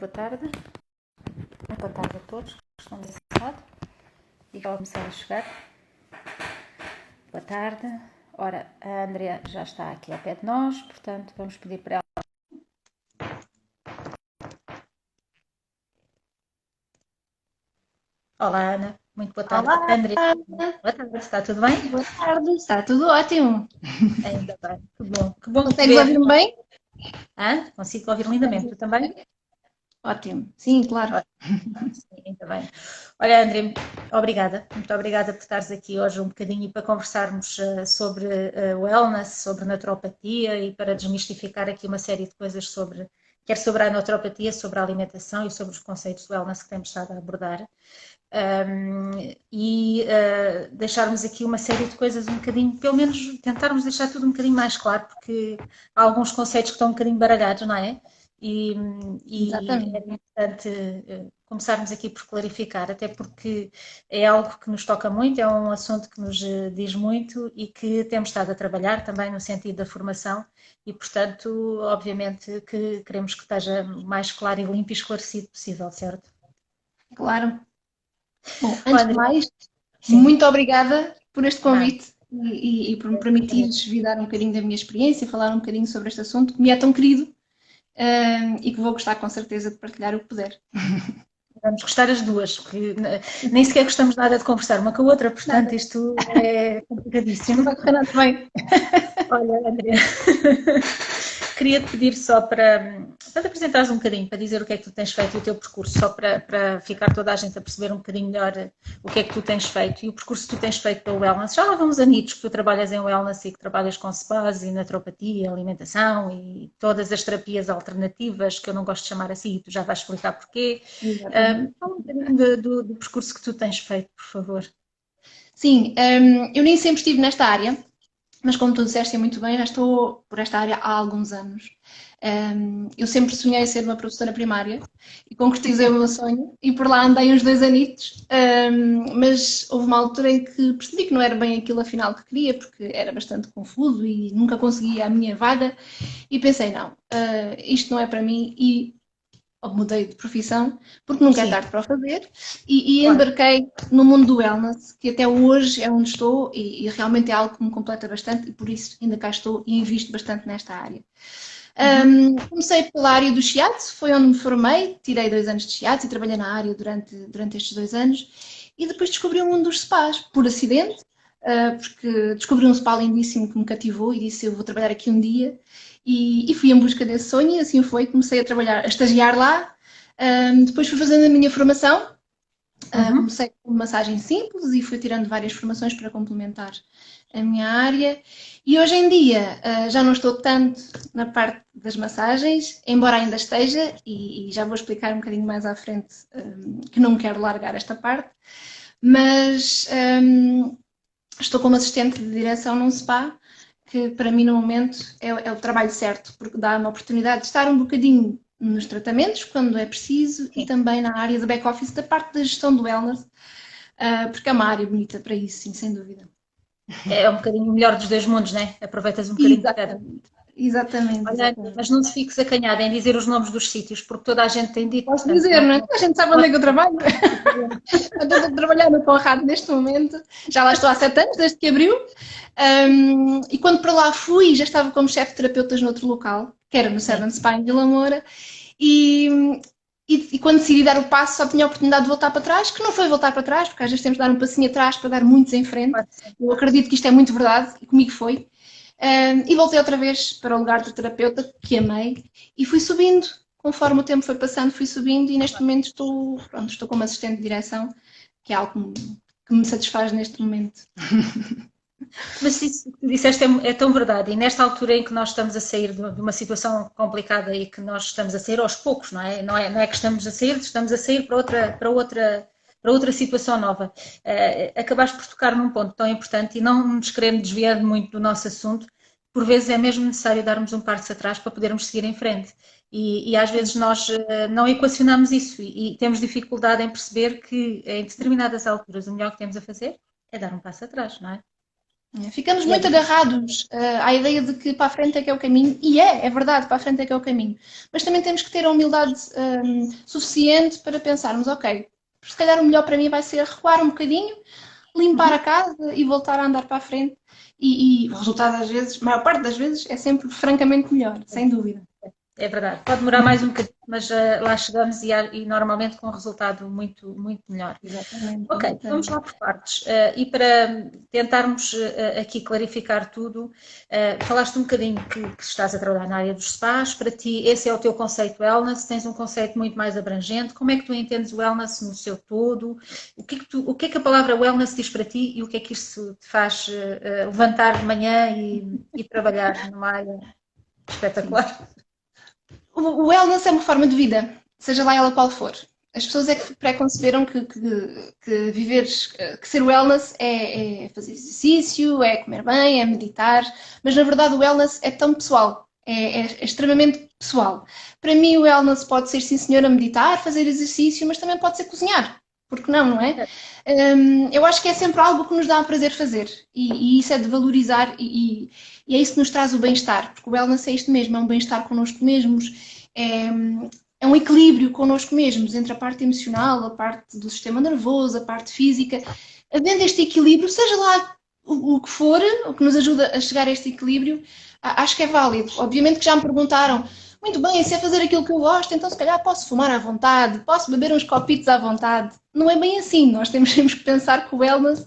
boa tarde. Boa tarde a todos que estão desse lado e que vão começar a chegar. Boa tarde. Ora, a Andrea já está aqui ao pé de nós, portanto, vamos pedir para ela. Olá, Ana. Muito boa tarde. Olá, Andrea, boa tarde. Está tudo bem? boa tarde, está tudo ótimo. Ainda bem. Que bom. Que bom te Consegues ver. ouvir-me bem? Consigo ouvir lindamente. Tu também? Ótimo, sim, claro. Sim, ainda bem. Olha, André, obrigada. Muito obrigada por estares aqui hoje um bocadinho para conversarmos sobre wellness, sobre naturopatia e para desmistificar aqui uma série de coisas sobre, quer sobre a naturopatia, sobre a alimentação e sobre os conceitos de wellness que temos estado a abordar. Deixarmos aqui uma série de coisas um bocadinho, pelo menos tentarmos deixar tudo um bocadinho mais claro, porque há alguns conceitos que estão um bocadinho baralhados, não é? E, e é Exatamente. importante começarmos aqui por clarificar, até porque é algo que nos toca muito, é um assunto que nos diz muito e que temos estado a trabalhar também no sentido da formação e, portanto, obviamente que queremos que esteja mais claro e limpo e esclarecido possível, certo? Claro. Bom, Bom, antes de André, mais, sim, muito obrigada por este nada. convite e por me permitires vir dar um bocadinho da minha experiência, falar um bocadinho sobre este assunto que me é tão querido, e que vou gostar com certeza de partilhar o que puder. Vamos gostar as duas, porque nem sequer gostamos nada de conversar uma com a outra, portanto Nada, isto é não complicadíssimo. vai correr nada bem. Olha, André, queria-te pedir só para te apresentares um bocadinho, para dizer o que é que tu tens feito e o teu percurso, só para ficar toda a gente a perceber um bocadinho melhor o que é que tu tens feito e o percurso que tu tens feito pelo wellness. Já há alguns anitos que tu trabalhas em wellness e que trabalhas com spas e naturopatia, alimentação e todas as terapias alternativas, que eu não gosto de chamar assim, e tu já vais explicar porquê. Exatamente. Fala um bocadinho do percurso que tu tens feito, por favor. Sim, eu nem sempre estive nesta área, mas como tu disseste muito bem, já estou por esta área há alguns anos. Eu sempre sonhei ser uma professora primária e concretizei o meu sonho e por lá andei uns 2 anitos, mas houve uma altura em que percebi que não era bem aquilo afinal que queria, porque era bastante confuso e nunca conseguia a minha vaga e pensei, não, isto não é para mim e mudei de profissão, porque nunca é Sim, tarde para o fazer, e claro. embarquei no mundo do wellness, que até hoje é onde estou e realmente é algo que me completa bastante e por isso ainda cá estou e invisto bastante nesta área. Uhum. Comecei pela área do shiatsu, foi onde me formei, tirei 2 anos de shiatsu e trabalhei na área durante estes 2 anos e depois descobri o mundo dos spas, por acidente, porque descobri um spa lindíssimo que me cativou e disse eu vou trabalhar aqui um dia e fui em busca desse sonho e assim foi, comecei a trabalhar, a estagiar lá, depois fui fazendo a minha formação, Uhum. comecei com massagem simples e fui tirando várias formações para complementar a minha área. E hoje em dia já não estou tanto na parte das massagens, embora ainda esteja, e já vou explicar um bocadinho mais à frente que não quero largar esta parte, mas estou como assistente de direção num spa, que para mim no momento é o trabalho certo, porque dá uma oportunidade de estar um bocadinho nos tratamentos, quando é preciso, e Sim. também na área do back-office, da parte da gestão do wellness, porque é uma área bonita para isso, sim, sem dúvida. É um bocadinho o melhor dos dois mundos, né? Aproveitas um bocadinho de cada. Exatamente, exatamente, Olha, exatamente. mas não te fiques acanhada em dizer os nomes dos sítios, porque toda a gente tem dito, Posso portanto, dizer, não, não é? não A gente sabe onde é que eu trabalho. Portanto, eu estou a trabalhar no Conrado neste momento, já lá estou há 7 anos, desde que abriu. E quando para lá fui, já estava como chefe de terapeutas noutro local, que era no sim, Seven Spa em Vila Moura, e, e quando decidi dar o passo só tinha a oportunidade de voltar para trás, que não foi voltar para trás, porque às vezes temos de dar um passinho atrás para dar muitos em frente. pode ser. Eu acredito que isto é muito verdade, e comigo foi. E voltei outra vez para o lugar de terapeuta, que amei, e fui subindo. Conforme o tempo foi passando, fui subindo e neste momento estou como assistente de direção, que é algo que me satisfaz neste momento. Mas isso que tu disseste é tão verdade, e nesta altura em que nós estamos a sair de uma situação complicada e que nós estamos a sair aos poucos, não é? Não é que estamos a sair para outra situação nova. Acabaste por tocar num ponto tão importante e não nos querendo desviar muito do nosso assunto, por vezes é mesmo necessário darmos um passo atrás para podermos seguir em frente. E às vezes nós não equacionamos isso e temos dificuldade em perceber que em determinadas alturas o melhor que temos a fazer é dar um passo atrás, não é? Ficamos E é muito difícil. agarrados à ideia de que para a frente é que é o caminho, e é verdade, para a frente é que é o caminho. Mas também temos que ter a humildade suficiente para pensarmos, ok, se calhar o melhor para mim vai ser recuar um bocadinho, limpar a Uhum. casa e voltar a andar para a frente. E o resultado, às vezes, a maior parte das vezes, é sempre francamente melhor, sem dúvida. É verdade. Pode demorar mais um bocadinho, mas lá chegamos e normalmente com um resultado muito, muito melhor. Exatamente, Ok, vamos exatamente. lá por partes. E para tentarmos aqui clarificar tudo, falaste um bocadinho que estás a trabalhar na área dos spas. Para ti, esse é o teu conceito wellness. Tens um conceito muito mais abrangente. Como é que tu entendes o wellness no seu todo? O que é que a palavra wellness diz para ti e o que é que isso te faz levantar de manhã e trabalhar numa área Sim. espetacular? O wellness é uma forma de vida, seja lá ela qual for. As pessoas é que preconceberam que viveres, que ser wellness é fazer exercício, é comer bem, é meditar, mas na verdade o wellness é tão pessoal, é extremamente pessoal. Para mim o wellness pode ser, sim senhora, meditar, fazer exercício, mas também pode ser cozinhar. Porque não é? Eu acho que é sempre algo que nos dá prazer fazer e isso é de valorizar e é isso que nos traz o bem-estar, porque o wellness é isto mesmo, é um bem-estar connosco mesmos, é um equilíbrio connosco mesmos entre a parte emocional, a parte do sistema nervoso, a parte física. Havendo este equilíbrio, seja lá o que for, o que nos ajuda a chegar a este equilíbrio, acho que é válido. Obviamente que já me perguntaram, muito bem, se é fazer aquilo que eu gosto, então se calhar posso fumar à vontade, posso beber uns copitos à vontade. Não é bem assim, nós temos que pensar que o wellness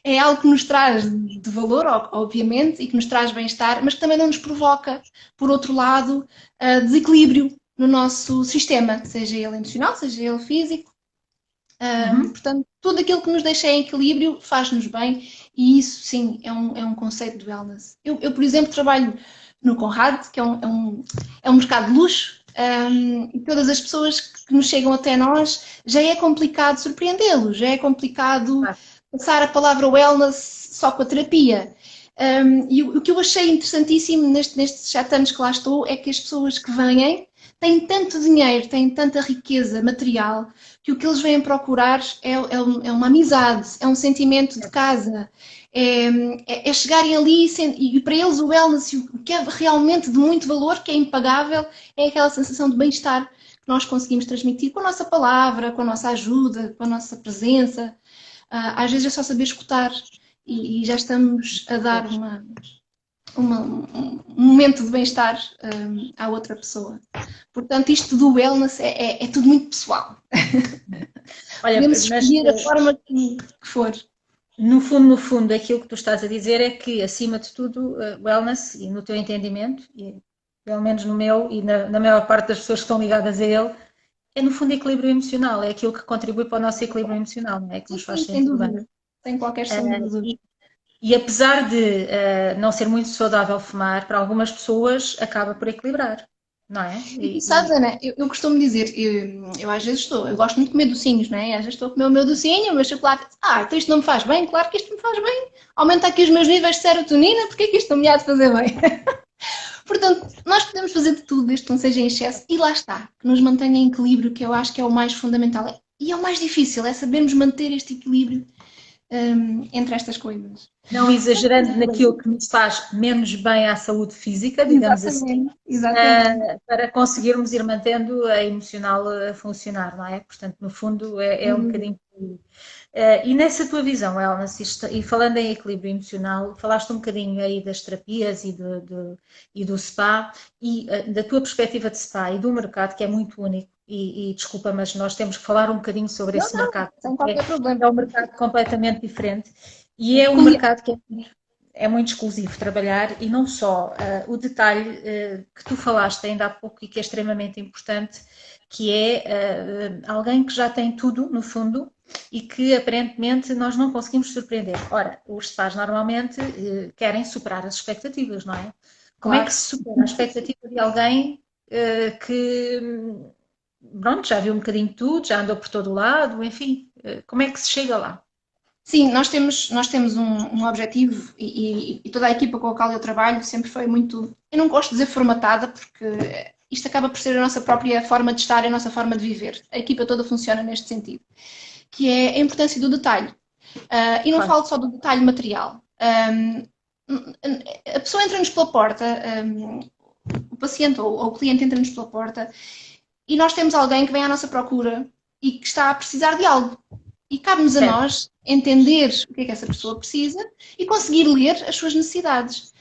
é algo que nos traz de valor, obviamente, e que nos traz bem-estar, mas que também não nos provoca, por outro lado, desequilíbrio no nosso sistema, seja ele emocional, seja ele físico. Uhum. Portanto, tudo aquilo que nos deixa em equilíbrio faz-nos bem e isso, sim, é um conceito de wellness. Por exemplo, trabalho no Conrad, que é um mercado de luxo, e todas as pessoas que nos chegam até nós, já é complicado surpreendê-los, já é complicado Claro. passar a palavra wellness só com a terapia. E o que eu achei interessantíssimo nestes 7 anos que lá estou é que as pessoas que vêm têm tanto dinheiro, têm tanta riqueza material, que o que eles vêm procurar é uma amizade, é um sentimento de casa, é chegarem ali e para eles o wellness, o que é realmente de muito valor, que é impagável, é aquela sensação de bem-estar que nós conseguimos transmitir com a nossa palavra, com a nossa ajuda, com a nossa presença. Às vezes é só saber escutar e já estamos a dar um momento de bem-estar à outra pessoa. Portanto, isto do wellness é tudo muito pessoal. Olha, Podemos mas escolher a forma que for. no fundo, aquilo que tu estás a dizer é que, acima de tudo, wellness, e no teu entendimento, e pelo menos no meu e na maior parte das pessoas que estão ligadas a ele, é no fundo equilíbrio emocional, é aquilo que contribui para o nosso equilíbrio emocional, não é? Que Sim, nos faz sim, sem sentir bem. dúvida. Sem qualquer sombra de dúvida. E, e apesar de não ser muito saudável fumar, para algumas pessoas acaba por equilibrar, não é? E tu sabes, Ana, eu costumo dizer, eu às vezes eu gosto muito de comer docinhos, não é? Às vezes estou a comer o meu docinho, o meu chocolate, então isto não me faz bem? Claro que isto me faz bem. Aumenta aqui os meus níveis de serotonina, porque é que isto não me há de fazer bem? Portanto, nós podemos fazer de tudo, desde que não seja em excesso, e lá está, que nos mantenha em equilíbrio, que eu acho que é o mais fundamental. E é o mais difícil, é sabermos manter este equilíbrio entre estas coisas. não exagerando naquilo que nos faz menos bem à saúde física, digamos assim, Exatamente, exatamente. para conseguirmos ir mantendo a emocional a funcionar, não é? Portanto, no fundo, é um bocadinho. E nessa tua visão, Elna, e falando em equilíbrio emocional, falaste um bocadinho aí das terapias e do spa, e da tua perspectiva de spa e do mercado, que é muito único, e desculpa, mas nós temos que falar um bocadinho sobre Não, esse não, mercado, sem porque qualquer problema. é um mercado completamente diferente e é um Peculiar. mercado que é muito exclusivo trabalhar e não só o detalhe que tu falaste ainda há pouco e que é extremamente importante, que é alguém que já tem tudo no fundo e que aparentemente nós não conseguimos surpreender. Ora, os spas normalmente querem superar as expectativas, não é? Como é que Claro. se supera a expectativa de alguém que pronto, já viu um bocadinho de tudo, já andou por todo o lado, enfim, como é que se chega lá? Sim, nós temos um objetivo e toda a equipa com a qual eu trabalho sempre foi muito, eu não gosto de dizer formatada, porque isto acaba por ser a nossa própria forma de estar e a nossa forma de viver. A equipa toda funciona neste sentido, que é a importância do detalhe. E não Claro. falo só do detalhe material. Um, a pessoa entra-nos pela porta, o paciente ou o cliente entra-nos pela porta e nós temos alguém que vem à nossa procura e que está a precisar de algo. E cabe-nos a Certo, nós entender o que é que essa pessoa precisa e conseguir ler as suas necessidades.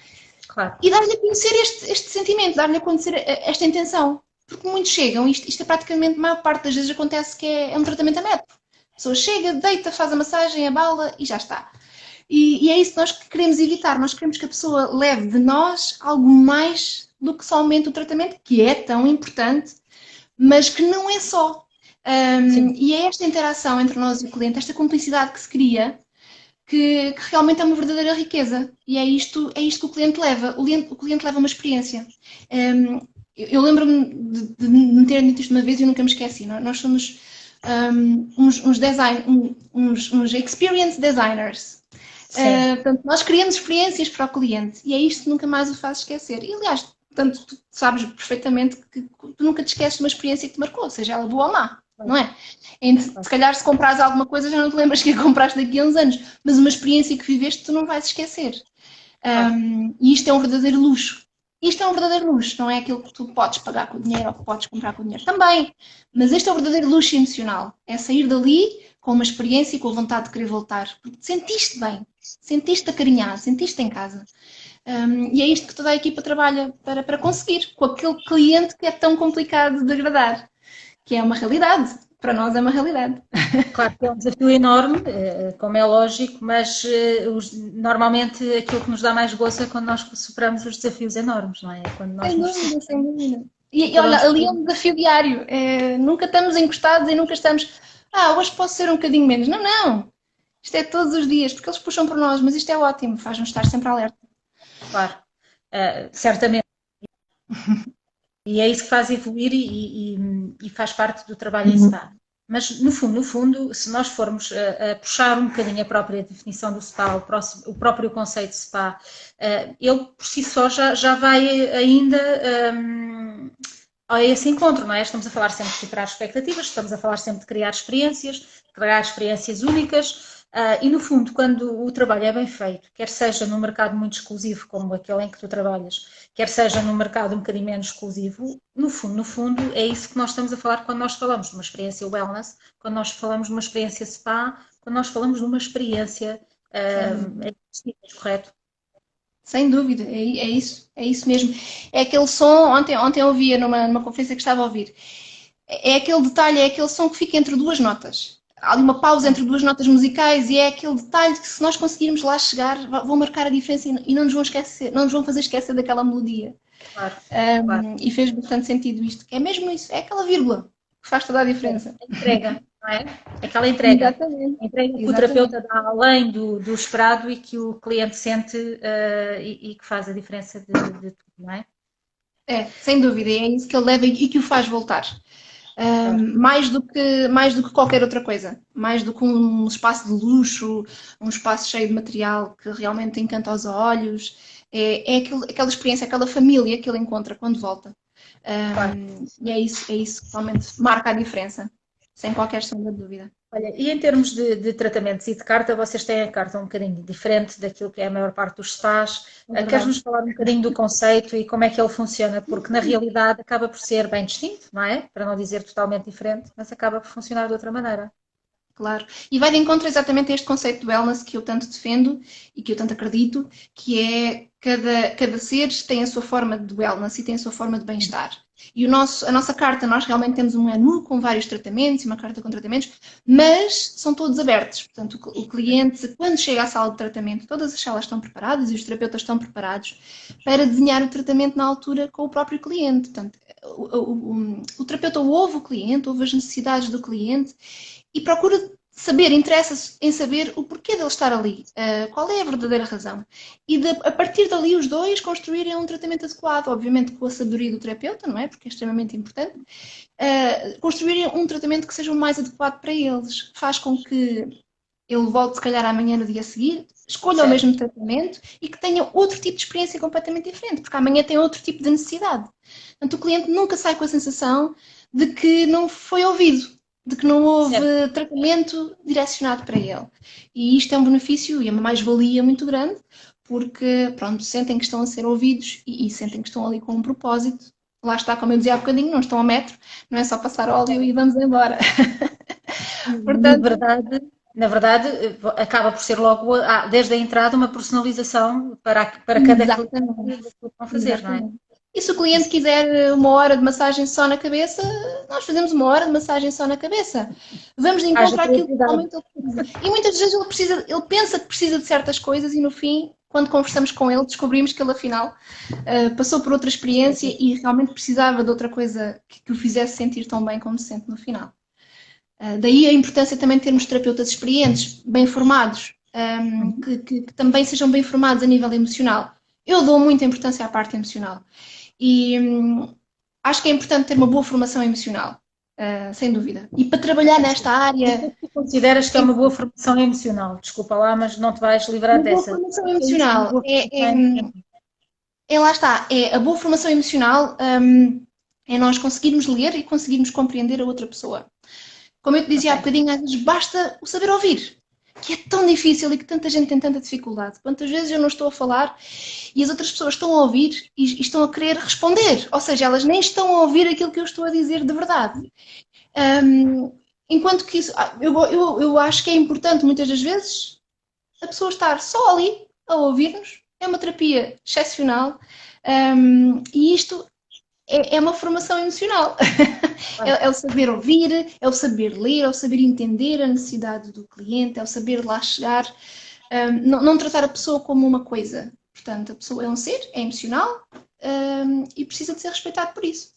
claro. E dar-lhe a conhecer este sentimento, dar-lhe a conhecer esta intenção. Porque muitos chegam, isto é praticamente, a maior parte das vezes acontece que é um tratamento a método. A pessoa chega, deita, faz a massagem, abala e já está. E é isso que nós queremos evitar. Nós queremos que a pessoa leve de nós algo mais do que somente o tratamento, que é tão importante, mas que não é só. E é esta interação entre nós e o cliente, esta cumplicidade que se cria, que realmente é uma verdadeira riqueza. E é isto que o cliente leva. O cliente leva uma experiência. Eu lembro-me de me terem dito isto uma vez e eu nunca me esqueci. Nós somos uns experience designers. Portanto, nós criamos experiências para o cliente e é isto que nunca mais o faz esquecer. E, aliás, portanto, tu sabes perfeitamente que tu nunca te esqueces de uma experiência que te marcou, seja ela boa ou má, não é? Se calhar se comprares alguma coisa já não te lembras que a compraste daqui a uns anos, mas uma experiência que viveste tu não vais esquecer. E isto é um verdadeiro luxo. Isto é um verdadeiro luxo, não é aquilo que tu podes pagar com o dinheiro ou que podes comprar com o dinheiro também, mas este é o verdadeiro luxo emocional, é sair dali com uma experiência e com a vontade de querer voltar, porque te sentiste bem, sentiste acarinhado, sentiste em casa. E é isto que toda a equipa trabalha para conseguir, com aquele cliente que é tão complicado de agradar, que é uma realidade, para nós é uma realidade. Claro que é um desafio enorme, como é lógico, mas normalmente aquilo que nos dá mais gozo é quando nós superamos os desafios enormes, não é? É quando nós Sem nos dúvida, sem dúvida. E olha, ali é um desafio diário. Nunca estamos encostados e nunca estamos. Hoje posso ser um bocadinho menos. Não, não. Isto é todos os dias, porque eles puxam por nós, mas isto é ótimo, faz-nos estar sempre alerta. Claro, certamente. E é isso que faz evoluir e faz parte do trabalho em SPA. Mas, no fundo, se nós formos a puxar um bocadinho a própria definição do SPA, o próprio conceito de SPA, ele por si só já vai ainda a esse encontro, não é? Estamos a falar sempre de superar expectativas, estamos a falar sempre de criar experiências únicas, e no fundo, quando o trabalho é bem feito, quer seja num mercado muito exclusivo como aquele em que tu trabalhas, quer seja num mercado um bocadinho menos exclusivo, no fundo, é isso que nós estamos a falar quando nós falamos de uma experiência wellness, quando nós falamos de uma experiência spa, quando nós falamos de uma experiência correto? Sem dúvida, é isso mesmo. É aquele som, ontem eu ouvia numa conferência que estava a ouvir, é aquele detalhe, é aquele som que fica entre duas notas. Há ali uma pausa entre duas notas musicais e é aquele detalhe que se nós conseguirmos lá chegar, vão marcar a diferença e não nos vão esquecer, não nos vão fazer esquecer daquela melodia. Claro. E fez bastante sentido isto, que é mesmo isso, é aquela vírgula que faz toda a diferença. A entrega, não é? Aquela entrega. Exatamente. A entrega que o terapeuta dá além do esperado e que o cliente sente e que faz a diferença de tudo, não é? Sem dúvida, é isso que ele leva e que o faz voltar. Mais do que qualquer outra coisa. Mais do que um espaço de luxo, um espaço cheio de material que realmente encanta aos olhos. É aquela experiência, aquela família que ele encontra quando volta. E é isso que realmente marca a diferença, sem qualquer sombra de dúvida. Olha, e em termos de tratamentos e de carta, vocês têm a carta um bocadinho diferente daquilo que é a maior parte dos spas. Queres-nos falar um bocadinho do conceito e como é que ele funciona? Porque na realidade acaba por ser bem distinto, não é? Para não dizer totalmente diferente, mas acaba por funcionar de outra maneira. Claro. E vai de encontro exatamente a este conceito de wellness que eu tanto defendo e que eu tanto acredito, que é cada ser tem a sua forma de wellness e tem a sua forma de bem-estar. E a nossa carta, nós realmente temos um menu com vários tratamentos e uma carta com tratamentos, mas são todos abertos. Portanto, o cliente, quando chega à sala de tratamento, todas as salas estão preparadas e os terapeutas estão preparados para desenhar o tratamento na altura com o próprio cliente. Portanto, o terapeuta ouve o cliente, ouve as necessidades do cliente e procura saber, interessa-se em saber o porquê dele estar ali, qual é a verdadeira razão. E a partir dali os dois construírem um tratamento adequado, obviamente com a sabedoria do terapeuta, não é? Porque é extremamente importante. Construírem um tratamento que seja o mais adequado para eles. Faz com que ele volte se calhar amanhã no dia a seguir, escolha o mesmo tratamento e que tenha outro tipo de experiência completamente diferente, porque amanhã tem outro tipo de necessidade. Portanto, o cliente nunca sai com a sensação de que não foi ouvido. de que não houve Certo. tratamento direcionado para ele. E isto é um benefício e é uma mais-valia muito grande, porque, pronto, sentem que estão a ser ouvidos e sentem que estão ali com um propósito. Lá está, como eu dizia há bocadinho, não estão a metro, não é só passar óleo e vamos embora. Na Portanto, verdade, na verdade, acaba por ser logo, desde a entrada, uma personalização para cada cliente exatamente. daquilo que vão fazer, não é? Exatamente. E se o cliente Isso, quiser uma hora de massagem só na cabeça, nós fazemos uma hora de massagem só na cabeça. Vamos de haja encontro àquilo que criatividade. realmente ele precisa. E muitas vezes ele pensa que precisa de certas coisas e no fim, quando conversamos com ele, descobrimos que ele afinal passou por outra experiência e realmente precisava de outra coisa que o fizesse sentir tão bem como se sente no final. Daí a importância também de termos terapeutas experientes, bem formados, Uhum. que também sejam bem formados a nível emocional. Eu dou muita importância à parte emocional. E acho que é importante ter uma boa formação emocional, sem dúvida. E para trabalhar nesta E o área, que é que tu consideras que é é uma boa formação emocional? Desculpa lá, mas não te vais livrar uma boa dessa. formação O que é isso, uma emocional boa formação emocional? lá está, é a boa formação emocional é nós conseguirmos ler e conseguirmos compreender a outra pessoa. Como eu te dizia há Ok. bocadinho, às vezes basta o saber ouvir, que é tão difícil e que tanta gente tem tanta dificuldade. Quantas vezes eu não estou a falar e as outras pessoas estão a ouvir e estão a querer responder, ou seja, elas nem estão a ouvir aquilo que eu estou a dizer de verdade. Um, enquanto que isso, eu acho que é importante muitas das vezes a pessoa estar só ali a ouvir-nos. É uma terapia excepcional e isto é uma formação emocional. Claro. É o saber ouvir, é o saber ler, é o saber entender a necessidade do cliente, é o saber lá chegar, não tratar a pessoa como uma coisa. Portanto, a pessoa é um ser, é emocional e precisa de ser respeitado por isso.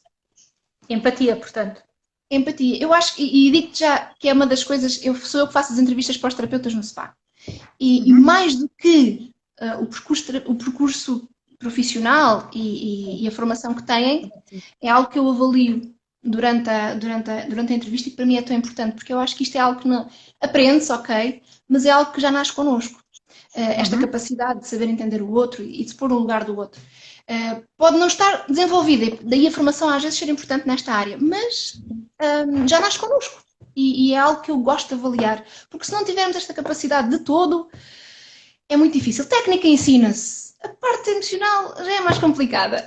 Empatia, portanto. Empatia. Eu acho, e digo-te já que é uma das coisas, sou eu que faço as entrevistas para os terapeutas no SPA. E Uhum. mais do que o percurso profissional e a formação que têm, é algo que eu avalio durante a entrevista e que para mim é tão importante, porque eu acho que isto é algo que não aprende-se, ok, mas é algo que já nasce connosco. Esta Uhum. capacidade de saber entender o outro e de se pôr no lugar do outro. Pode não estar desenvolvida, daí a formação às vezes ser importante nesta área, mas já nasce connosco. E é algo que eu gosto de avaliar, porque se não tivermos esta capacidade de todo, é muito difícil. Técnica ensina-se, a parte emocional já é mais complicada.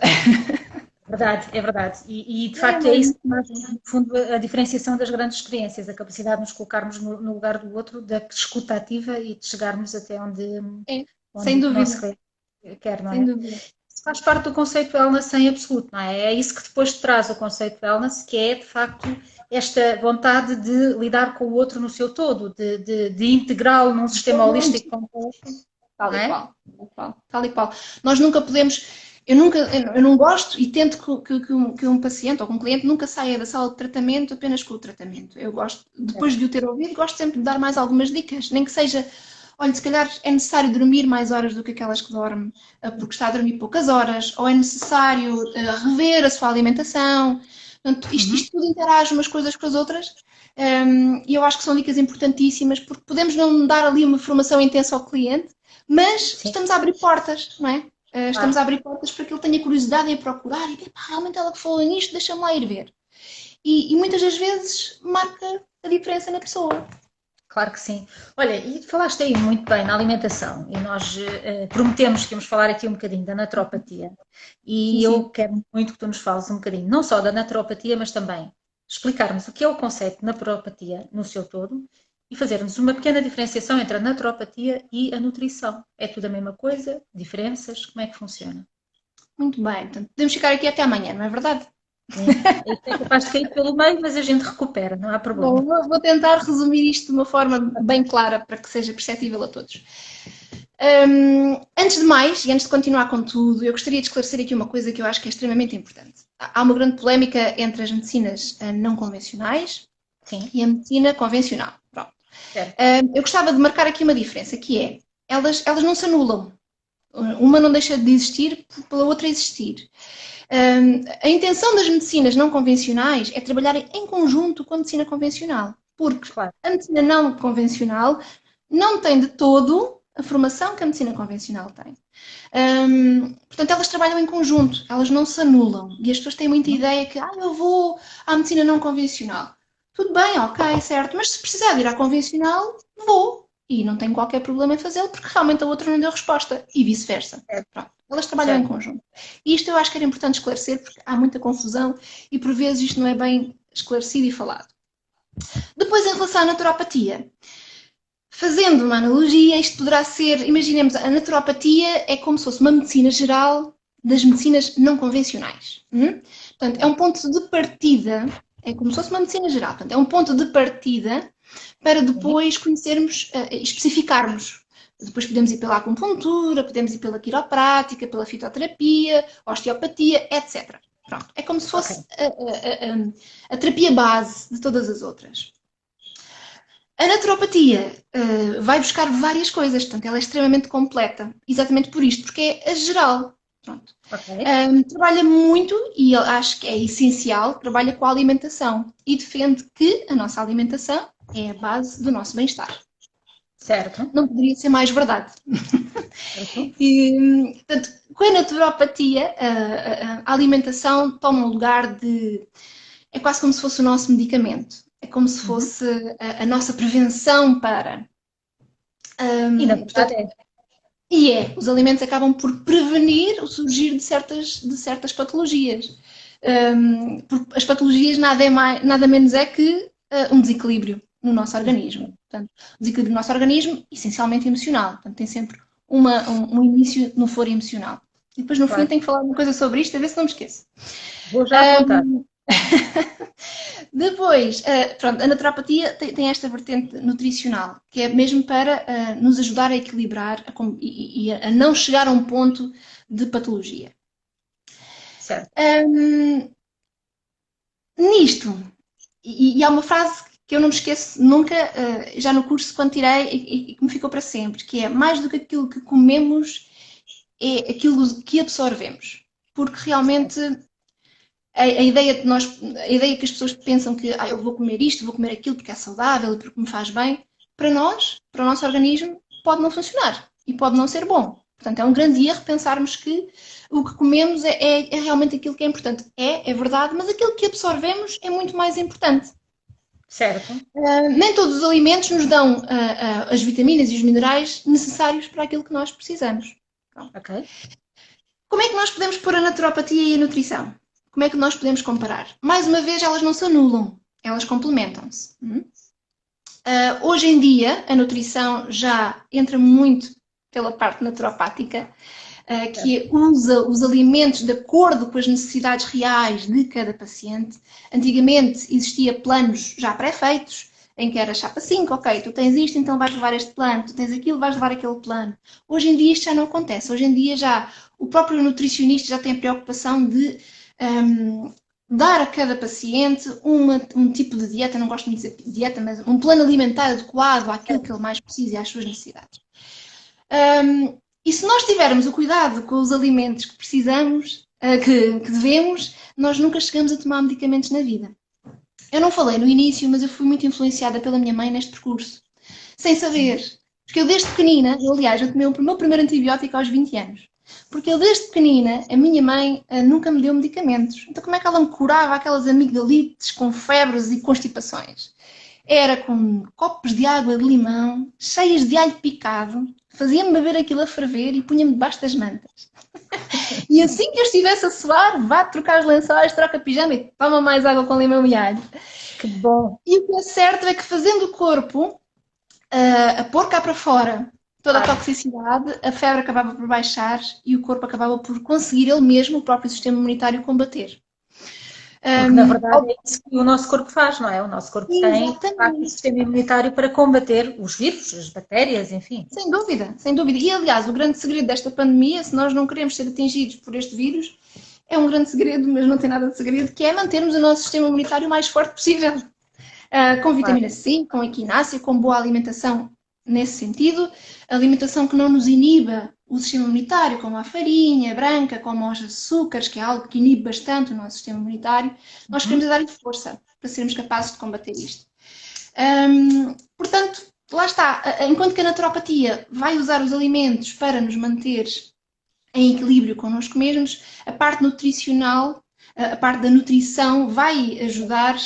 Verdade, é verdade. E, de Já é facto é mais isso que faz, difícil. no fundo, a diferenciação das grandes experiências, a capacidade de nos colocarmos no lugar do outro, da escuta ativa e de chegarmos até É, sem onde o nosso dúvida, cliente quer, não sem é? dúvida. Isso faz parte do conceito wellness em absoluto, não é? É isso que depois traz o conceito wellness, que é, de facto, esta vontade de lidar com o outro no seu todo, de integrá-lo num sistema holístico completo, Tal não e é? qual, tal e qual, tal e qual. Nós nunca podemos, eu não gosto e tento que um paciente ou que um cliente nunca saia da sala de tratamento apenas com o tratamento. Eu gosto, depois de o ter ouvido, gosto sempre de dar mais algumas dicas, nem que seja, olha, se calhar é necessário dormir mais horas do que aquelas que dorme, porque está a dormir poucas horas, ou é necessário rever a sua alimentação. Portanto, Uhum. isto tudo interage umas coisas com as outras. E eu acho que são dicas importantíssimas, porque podemos não dar ali uma formação intensa ao cliente, mas Sim, estamos a abrir portas, não é? Estamos claro. a abrir portas para que ele tenha curiosidade em procurar e pá, realmente ela que falou nisto, deixa-me lá ir ver. E muitas das vezes marca a diferença na pessoa. Claro que sim. Olha, e falaste aí muito bem na alimentação, e nós prometemos que íamos falar aqui um bocadinho da naturopatia, Sim, e eu sim. quero muito que tu nos fales um bocadinho, não só da naturopatia, mas também explicarmos o que é o conceito de naturopatia no seu todo e fazermos uma pequena diferenciação entre a naturopatia e a nutrição. É tudo a mesma coisa? Diferenças? Como é que funciona? Muito bem. Portanto, podemos ficar aqui até amanhã, não é verdade? Isto é capaz de cair pelo meio, mas a gente recupera, não há Bom, problema. vou tentar resumir isto de uma forma bem clara para que seja perceptível a todos. Antes de mais, e antes de continuar com tudo, eu gostaria de esclarecer aqui uma coisa que eu acho que é extremamente importante. Há uma grande polémica entre as medicinas não convencionais Sim, e a medicina convencional. Pronto. certo. Eu gostava de marcar aqui uma diferença, que é, elas não se anulam. Uma não deixa de existir pela outra existir. A intenção das medicinas não convencionais é trabalhar em conjunto com a medicina convencional, porque Claro. a medicina não convencional não tem de todo a formação que a medicina convencional tem. Portanto, elas trabalham em conjunto, elas não se anulam. E as pessoas têm muita ideia que eu vou à medicina não convencional. tudo bem, ok, certo, mas se precisar de ir à convencional, vou. E não tenho qualquer problema em fazê-lo, porque realmente a outra não deu resposta. E vice-versa. Certo, Pronto. Elas trabalham em certo. conjunto. E isto eu acho que era importante esclarecer, porque há muita confusão e por vezes isto não é bem esclarecido e falado. Depois, em relação à naturopatia, fazendo uma analogia, isto poderá ser, imaginemos, a naturopatia é como se fosse uma medicina geral das medicinas não convencionais. Portanto, é um ponto de partida, é como se fosse uma medicina geral, portanto, é um ponto de partida para Sim. depois conhecermos, especificarmos. Depois podemos ir pela acupuntura, podemos ir pela quiroprática, pela fitoterapia, osteopatia, etc. Pronto, é como se Ok, fosse a terapia base de todas as outras. A naturopatia vai buscar várias coisas, portanto, ela é extremamente completa, exatamente por isto, porque é a geral. Pronto. ok, Trabalha muito, e eu acho que é essencial, trabalha com a alimentação e defende que a nossa alimentação é a base do nosso bem-estar. certo, Não poderia ser mais verdade. certo. E, portanto, com a naturopatia, a alimentação toma um lugar de. É quase como se fosse o nosso medicamento. É como se Uhum. fosse a nossa prevenção para. E na Portanto, verdade é. os alimentos acabam por prevenir o surgir de certas patologias. Porque as patologias nada menos é que um desequilíbrio no nosso organismo. Portanto, o desequilíbrio no nosso organismo, essencialmente emocional. Portanto, tem sempre um início no foro emocional. E depois, no fim, Claro. tenho que falar uma coisa sobre isto, a ver se não me esqueço. Vou já apontar. Depois, pronto, a naturopatia tem esta vertente nutricional, que é mesmo para nos ajudar a equilibrar e a não chegar a um ponto de patologia. Certo. Um, Nisto, e há uma frase que eu não me esqueço nunca, já no curso quando tirei, e que me ficou para sempre, que é mais do que aquilo que comemos, é aquilo que absorvemos. Porque realmente a ideia que as pessoas pensam que eu vou comer isto, vou comer aquilo porque é saudável e porque me faz bem, para nós, para o nosso organismo, pode não funcionar e pode não ser bom. Portanto, é um grande erro pensarmos que o que comemos é realmente aquilo que é importante. É verdade, mas aquilo que absorvemos é muito mais importante. Certo. Nem todos os alimentos nos dão as vitaminas e os minerais necessários para aquilo que nós precisamos. Pronto. Ok. Como é que nós podemos pôr a naturopatia e a nutrição? Como é que nós podemos comparar? Mais uma vez, elas não se anulam, elas complementam-se. Hoje em dia, a nutrição já entra muito pela parte naturopática, que usa os alimentos de acordo com as necessidades reais de cada paciente. Antigamente existia planos já pré-feitos, em que era chapa 5, ok, tu tens isto, então vais levar este plano, tu tens aquilo, vais levar aquele plano. Hoje em dia isto já não acontece. Hoje em dia já o próprio nutricionista já tem a preocupação de dar a cada paciente um tipo de dieta, não gosto muito de dizer dieta, mas um plano alimentar adequado àquilo que ele mais precisa e às suas necessidades. E se nós tivermos o cuidado com os alimentos que precisamos, que devemos, nós nunca chegamos a tomar medicamentos na vida. Eu não falei no início, mas eu fui muito influenciada pela minha mãe neste percurso, sem saber. Porque eu desde pequenina, aliás, eu tomei o meu primeiro antibiótico aos 20 anos. Porque eu desde pequenina, a minha mãe nunca me deu medicamentos. Então como é que ela me curava aquelas amigdalites com febres e constipações? Era com copos de água de limão, cheias de alho picado, fazia-me beber aquilo a ferver e punha-me debaixo das mantas. E assim que eu estivesse a suar, vá trocar os lençóis, troca pijama e toma mais água com limão e alho. Que bom. E o que é certo é que fazendo o corpo a pôr cá para fora toda a toxicidade, a febre acabava por baixar e o corpo acabava por conseguir ele mesmo, o próprio sistema imunitário, combater. Porque na verdade é isso que o nosso corpo faz, não é? O nosso corpo tem, de facto, o Exatamente. sistema imunitário para combater os vírus, as bactérias, enfim. Sem dúvida, sem dúvida. E aliás, o grande segredo desta pandemia, se nós não queremos ser atingidos por este vírus, é um grande segredo, mas não tem nada de segredo, que é mantermos o nosso sistema imunitário o mais forte possível. Com Claro. vitamina C, com equinácea, com boa alimentação nesse sentido, alimentação que não nos iniba o sistema imunitário, como a farinha branca, como os açúcares, que é algo que inibe bastante o nosso sistema imunitário, nós queremos dar-lhe força para sermos capazes de combater isto. Portanto, lá está, enquanto que a naturopatia vai usar os alimentos para nos manter em equilíbrio connosco mesmos, a parte nutricional a parte da nutrição vai ajudar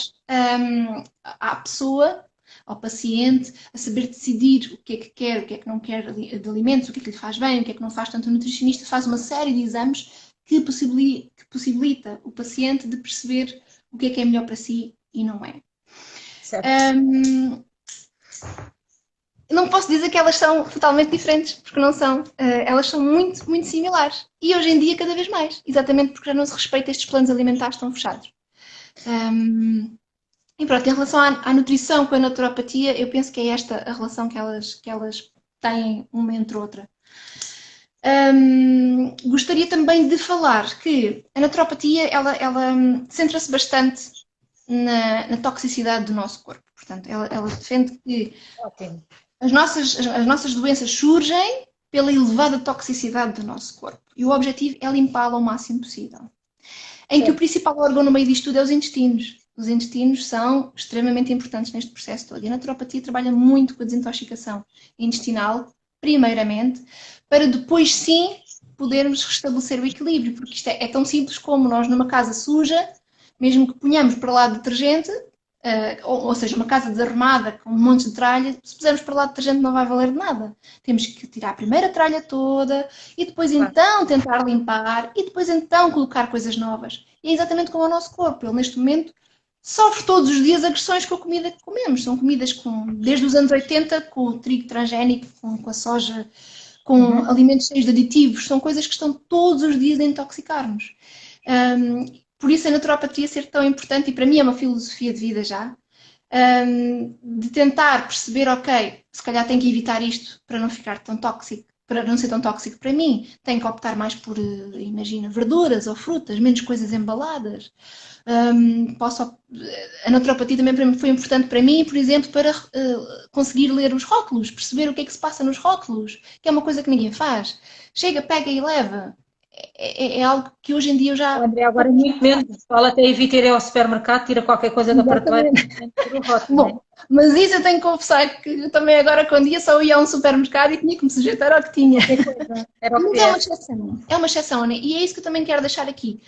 à pessoa, ao paciente, a saber decidir o que é que quer, o que é que não quer de alimentos, o que é que lhe faz bem, o que é que não faz. Tanto o nutricionista faz uma série de exames que possibilita o paciente de perceber o que é melhor para si e não é. Certo. Não posso dizer que elas são totalmente diferentes, porque não são. Elas são muito, muito similares. E hoje em dia, cada vez mais. Exatamente porque já não se respeita estes planos alimentares tão fechados. E pronto, em relação à nutrição com a naturopatia, eu penso que é esta a relação que elas têm uma entre outra. Gostaria também de falar que a naturopatia, ela centra-se bastante na toxicidade do nosso corpo. Portanto, ela defende que as nossas doenças surgem pela elevada toxicidade do nosso corpo. E o objetivo é limpá-la o máximo possível. Em que o principal órgão no meio disto tudo é os intestinos. Os intestinos são extremamente importantes neste processo todo. E a naturopatia trabalha muito com a desintoxicação intestinal, primeiramente, para depois sim podermos restabelecer o equilíbrio. Porque isto é tão simples como nós numa casa suja, mesmo que ponhamos para lá detergente, ou seja, uma casa desarrumada com um monte de tralha, se pusermos para lá detergente não vai valer de nada. Temos que tirar a primeira tralha toda e depois então tentar limpar e depois então colocar coisas novas. E é exatamente como o nosso corpo. Ele neste momento sofre todos os dias agressões com a comida que comemos. São comidas desde os anos 80, com o trigo transgénico, com a soja, com alimentos cheios de aditivos. São coisas que estão todos os dias a intoxicar-nos. Por isso a naturopatia ser tão importante, e para mim é uma filosofia de vida já, de tentar perceber, ok, se calhar tenho que evitar isto para não ficar tão tóxico, para não ser tão tóxico para mim, tenho que optar mais por, imagina, verduras ou frutas, menos coisas embaladas. A naturopatia também foi importante para mim, por exemplo, para conseguir ler os rótulos, perceber o que é que se passa nos rótulos, que é uma coisa que ninguém faz. Chega, pega e leva. É algo que hoje em dia eu já... André, agora muito menos, o pessoal até evita ir ao supermercado, tira qualquer coisa da prateleira e o rótulo. Bom, mas isso eu tenho que confessar que eu também agora quando ia só ia a um supermercado e tinha que me sujeitar ao que tinha. Era o que Mas é uma exceção. É uma exceção, né? E é isso que eu também quero deixar aqui.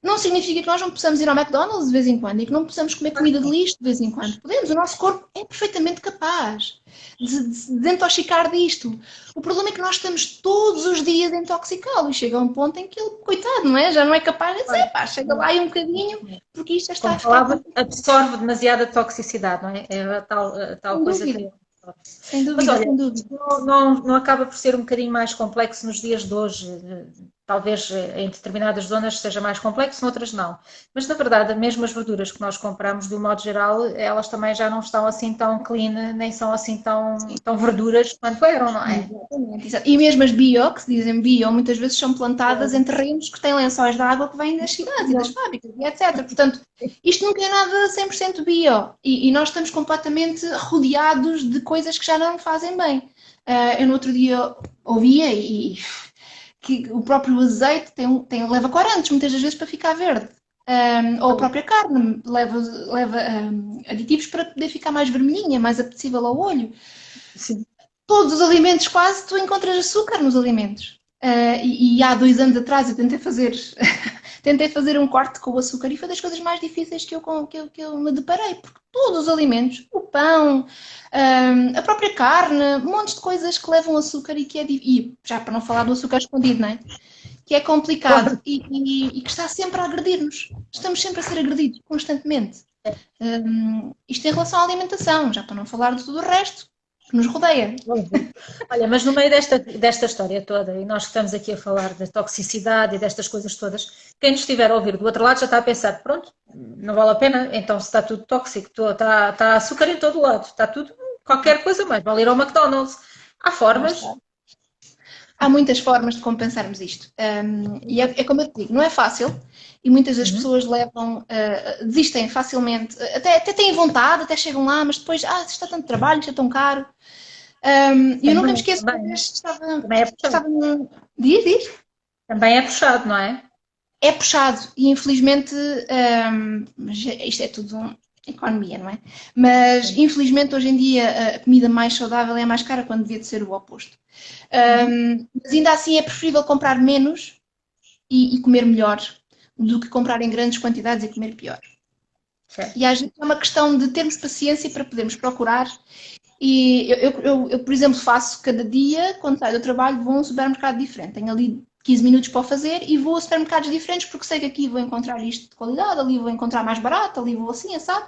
Não significa que nós não possamos ir ao McDonald's de vez em quando e que não possamos comer comida de lixo de vez em quando. Podemos, o nosso corpo é perfeitamente capaz de desintoxicar disto. O problema é que nós estamos todos os dias a intoxicá-lo e chega a um ponto em que ele, coitado, não é? Já não é capaz de dizer, pá, chega lá e um bocadinho, porque isto já está a ficar... absorve demasiada toxicidade, não é? É a tal coisa que... Sem dúvida, mas olha, sem dúvida. Não acaba por ser um bocadinho mais complexo nos dias de hoje. Talvez em determinadas zonas seja mais complexo, noutras não. Mas, na verdade, mesmo as verduras que nós compramos, de um modo geral, elas também já não estão assim tão clean, nem são assim tão verduras quanto eram, não é? Exatamente. E mesmo as bio, que se dizem bio, muitas vezes são plantadas em terrenos que têm lençóis de água que vêm das cidades e das fábricas, e etc. Portanto, isto nunca é nada 100% bio. E nós estamos completamente rodeados de coisas que já não fazem bem. Eu no outro dia ouvia que o próprio azeite leva corantes muitas das vezes para ficar verde. Ou a própria carne leva aditivos para poder ficar mais vermelhinha, mais apetecível ao olho. Sim. Todos os alimentos, quase, tu encontras açúcar nos alimentos. E há 2 anos atrás eu tentei fazer um corte com o açúcar e foi das coisas mais difíceis que eu me deparei, porque todos os alimentos, o pão, a própria carne, montes de coisas que levam açúcar e já para não falar do açúcar escondido, não é? Que é complicado e que está sempre a agredir-nos. Estamos sempre a ser agredidos, constantemente. Isto em relação à alimentação, já para não falar de tudo o resto que nos rodeia. Olha, mas no meio desta história toda, e nós que estamos aqui a falar da toxicidade e destas coisas todas, quem nos estiver a ouvir do outro lado já está a pensar, pronto, não vale a pena, então se está tudo tóxico, está açúcar em todo lado, está tudo, qualquer coisa mais, vale ir ao McDonald's. Há formas. Há muitas formas de compensarmos isto. E é como eu te digo, não é fácil. E muitas das pessoas desistem facilmente. Até têm vontade, até chegam lá, mas depois, isto está tanto trabalho, isto é tão caro. E eu nunca me esqueço que estava num... Diz? Também é puxado, não é? É puxado. E infelizmente, isto é tudo economia, não é? Mas infelizmente hoje em dia a comida mais saudável é mais cara quando devia de ser o oposto. Mas ainda assim é preferível comprar menos e comer melhor do que comprar em grandes quantidades e comer pior. Certo. E às vezes é uma questão de termos paciência para podermos procurar. E eu, por exemplo, faço cada dia, quando saio do trabalho, vou a um supermercado diferente. Tenho ali 15 minutos para o fazer e vou a supermercados diferentes porque sei que aqui vou encontrar isto de qualidade, ali vou encontrar mais barato, ali vou assim, sabe?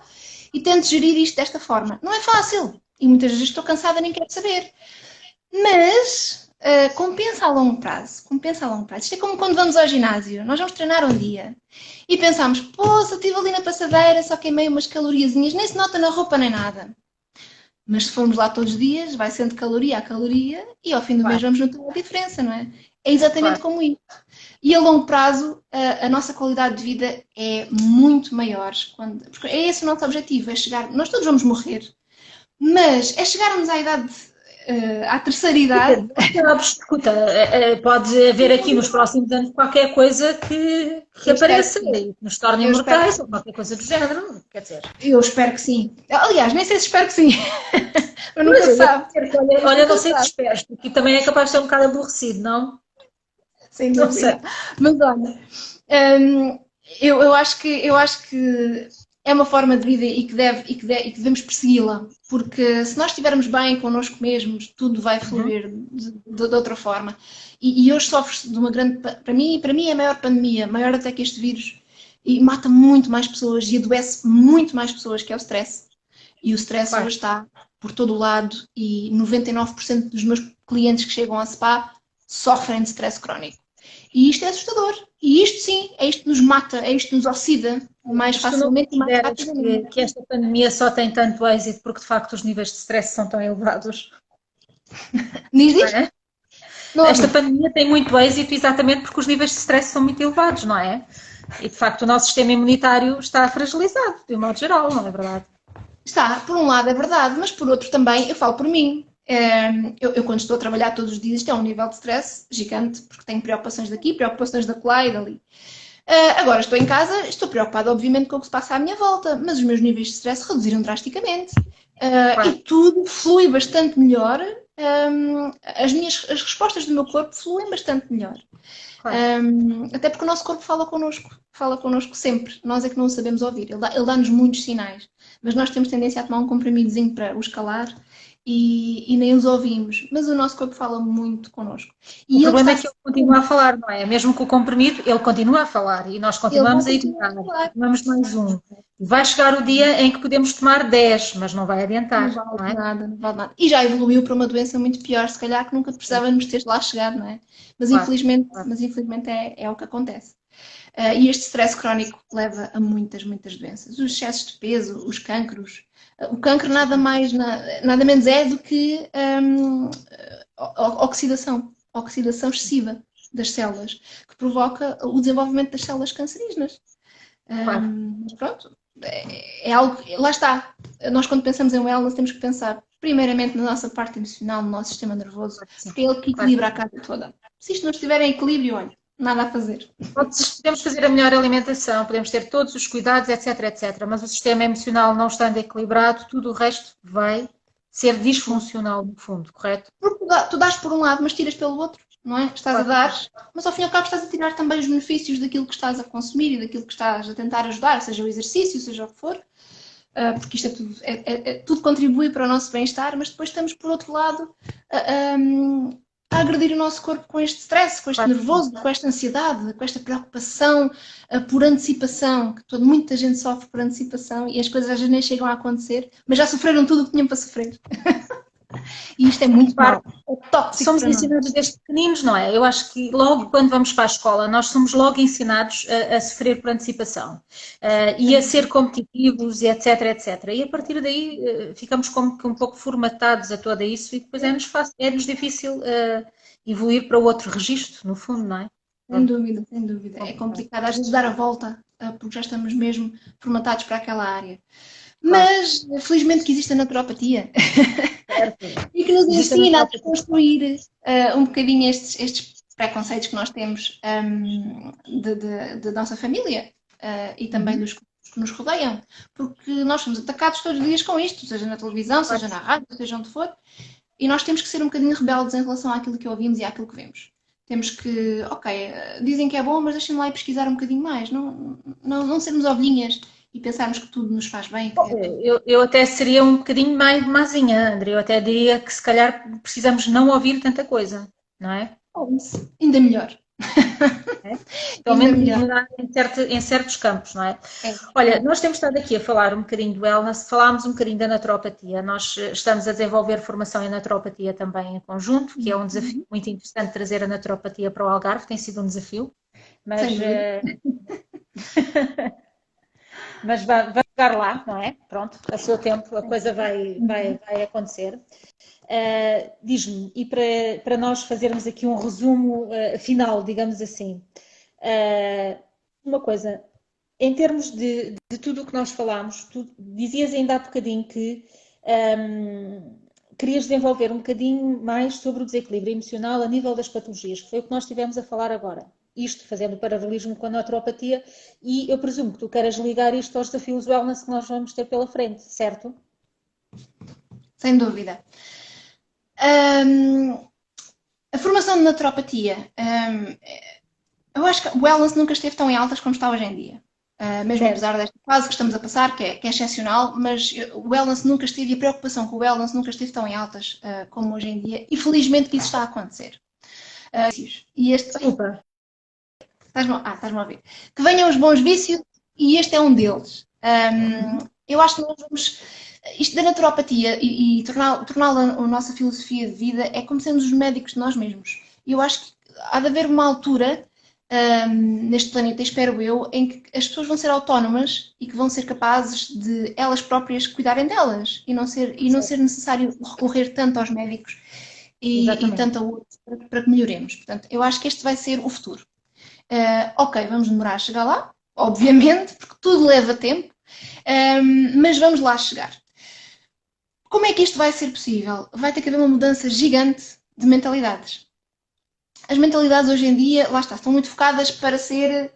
E tento gerir isto desta forma. Não é fácil. E muitas vezes estou cansada e nem quero saber. Mas compensa a longo prazo. Compensa a longo prazo. Isto é como quando vamos ao ginásio. Nós vamos treinar um dia e pensamos, pô, se eu estive ali na passadeira, só queimei umas caloriazinhas, nem se nota na roupa nem nada. Mas se formos lá todos os dias, vai sendo caloria a caloria e ao fim do mês vamos notar a diferença, não é? É exatamente como isso. E a longo prazo, a nossa qualidade de vida é muito maior. Porque é esse o nosso objetivo, é chegar... Nós todos vamos morrer, mas é chegarmos à idade, à terceira idade. Escuta, pode haver aqui nos próximos anos qualquer coisa que apareça e que nos torne imortais ou qualquer coisa do género, quer dizer. Eu espero que sim. Aliás, nem sei se espero que sim. Eu nunca se sabe. Olha, não sei se esperas, porque também é capaz de ser um bocado aborrecido, não? Sem dúvida. Mas olha, eu acho que é uma forma de vida e que devemos persegui-la, porque se nós estivermos bem connosco mesmos, tudo vai fluir de outra forma. E hoje sofre-se de uma grande, para mim é a maior pandemia, maior até que este vírus, e mata muito mais pessoas e adoece muito mais pessoas, que é o stress. E o stress hoje está por todo o lado e 99% dos meus clientes que chegam ao spa sofrem de stress crónico. E isto é assustador. E isto sim, é isto que nos mata, é isto que nos oxida mais facilmente e mais rapidamente. Que esta pandemia só tem tanto êxito porque de facto os níveis de stress são tão elevados. Diz isto? É? Esta pandemia tem muito êxito exatamente porque os níveis de stress são muito elevados, não é? E de facto o nosso sistema imunitário está fragilizado, de um modo geral, não é verdade? Está, por um lado é verdade, mas por outro também, eu falo por mim. Eu quando estou a trabalhar todos os dias, isto é um nível de stress gigante, porque tenho preocupações daqui, preocupações da lá e dali. Agora estou em casa, estou preocupada obviamente com o que se passa à minha volta, mas os meus níveis de stress reduziram drasticamente. E tudo flui bastante melhor, as respostas do meu corpo fluem bastante melhor. Até porque o nosso corpo fala connosco sempre, nós é que não o sabemos ouvir, ele dá-nos muitos sinais, mas nós temos tendência a tomar um comprimidozinho para os calar e nem os ouvimos, mas o nosso corpo fala muito connosco. E o problema é que ele continua a falar, não é? Mesmo com o comprimido, ele continua a falar e nós continuamos a ignorar. Tomamos mais um. Vai chegar o dia em que podemos tomar 10, mas não vai adiantar. Não vale nada. E já evoluiu para uma doença muito pior, se calhar que nunca precisávamos ter lá chegado, não é? Mas infelizmente é o que acontece. E este stress crónico leva a muitas doenças. Os excessos de peso, os cancros. O cancro nada menos é do que oxidação excessiva das células, que provoca o desenvolvimento das células cancerígenas. Mas pronto, é algo, lá está. Nós quando pensamos em wellness temos que pensar primeiramente na nossa parte emocional, no nosso sistema nervoso, porque é ele que equilibra a casa toda. Se isto não estiver em equilíbrio, olha, nada a fazer. Podemos fazer a melhor alimentação, podemos ter todos os cuidados, etc, mas o sistema emocional não estando equilibrado, tudo o resto vai ser disfuncional no fundo, correto? Porque tu dás por um lado, mas tiras pelo outro, não é? Estás a dar, mas ao fim e ao cabo estás a tirar também os benefícios daquilo que estás a consumir e daquilo que estás a tentar ajudar, seja o exercício, seja o que for, porque isto tudo contribui para o nosso bem-estar, mas depois estamos por outro lado a agredir o nosso corpo com este stress, com este nervoso, com esta ansiedade, com esta preocupação por antecipação, que muita gente sofre por antecipação e as coisas às vezes nem chegam a acontecer, mas já sofreram tudo o que tinham para sofrer. E isto é muito mau. É tóxico. Somos ensinados desde pequeninos, não é? Eu acho que logo quando vamos para a escola nós somos logo ensinados a sofrer por antecipação e a ser competitivos e etc. E a partir daí ficamos como que um pouco formatados a todo isso e depois é-nos difícil evoluir para outro registro, no fundo, não é? Sem dúvida. É complicado às vezes dar a volta porque já estamos mesmo formatados para aquela área. Mas, felizmente que existe a naturopatia e que nos ensina a desconstruir um bocadinho estes preconceitos que nós temos de nossa família e também dos que nos rodeiam, porque nós somos atacados todos os dias com isto, seja na televisão, seja na rádio, seja onde for, e nós temos que ser um bocadinho rebeldes em relação àquilo que ouvimos e àquilo que vemos. Temos que, ok, dizem que é bom, mas deixem-me lá ir pesquisar um bocadinho mais. Não sermos ovelhinhas e pensarmos que tudo nos faz bem. Eu até seria um bocadinho mais mazinha, André. Eu até diria que se calhar precisamos não ouvir tanta coisa, não é? Ainda melhor. É? Pelo Ainda menos melhor. em certos campos, não é? É. Olha, nós temos estado aqui a falar um bocadinho do wellness, falámos um bocadinho da naturopatia. Nós estamos a desenvolver formação em naturopatia também em conjunto, que é um desafio muito interessante trazer a naturopatia para o Algarve, tem sido um desafio, mas, Sem dúvida. mas vai chegar lá, não é? Pronto, a seu tempo a coisa vai acontecer. Diz-me, e para nós fazermos aqui um resumo final, digamos assim, uma coisa, em termos de tudo o que nós falámos, tu dizias ainda há bocadinho que querias desenvolver um bocadinho mais sobre o desequilíbrio emocional a nível das patologias, que foi o que nós estivemos a falar agora. Isto fazendo o paralelismo com a naturopatia, e eu presumo que tu queres ligar isto aos desafios wellness que nós vamos ter pela frente, certo? Sem dúvida. A formação de naturopatia, eu acho que o wellness nunca esteve tão em altas como está hoje em dia. Mesmo Certo. apesar desta fase que estamos a passar, que é excepcional, mas o wellness nunca esteve, e a preocupação com o wellness nunca esteve tão em altas como hoje em dia, e felizmente que isso está a acontecer. E este. Desculpa. Estás-me a ouvir. Que venham os bons vícios, e este é um deles. Eu acho que nós vamos. Isto da naturopatia e torná-la a nossa filosofia de vida é como sermos os médicos de nós mesmos. E eu acho que há de haver uma altura neste planeta, espero eu, em que as pessoas vão ser autónomas e que vão ser capazes de elas próprias cuidarem delas e não ser necessário recorrer tanto aos médicos e tanto a outros para que melhoremos. Portanto, eu acho que este vai ser o futuro. Ok, vamos demorar a chegar lá, obviamente, porque tudo leva tempo, mas vamos lá chegar. Como é que isto vai ser possível? Vai ter que haver uma mudança gigante de mentalidades. As mentalidades hoje em dia, lá estão muito focadas para seguir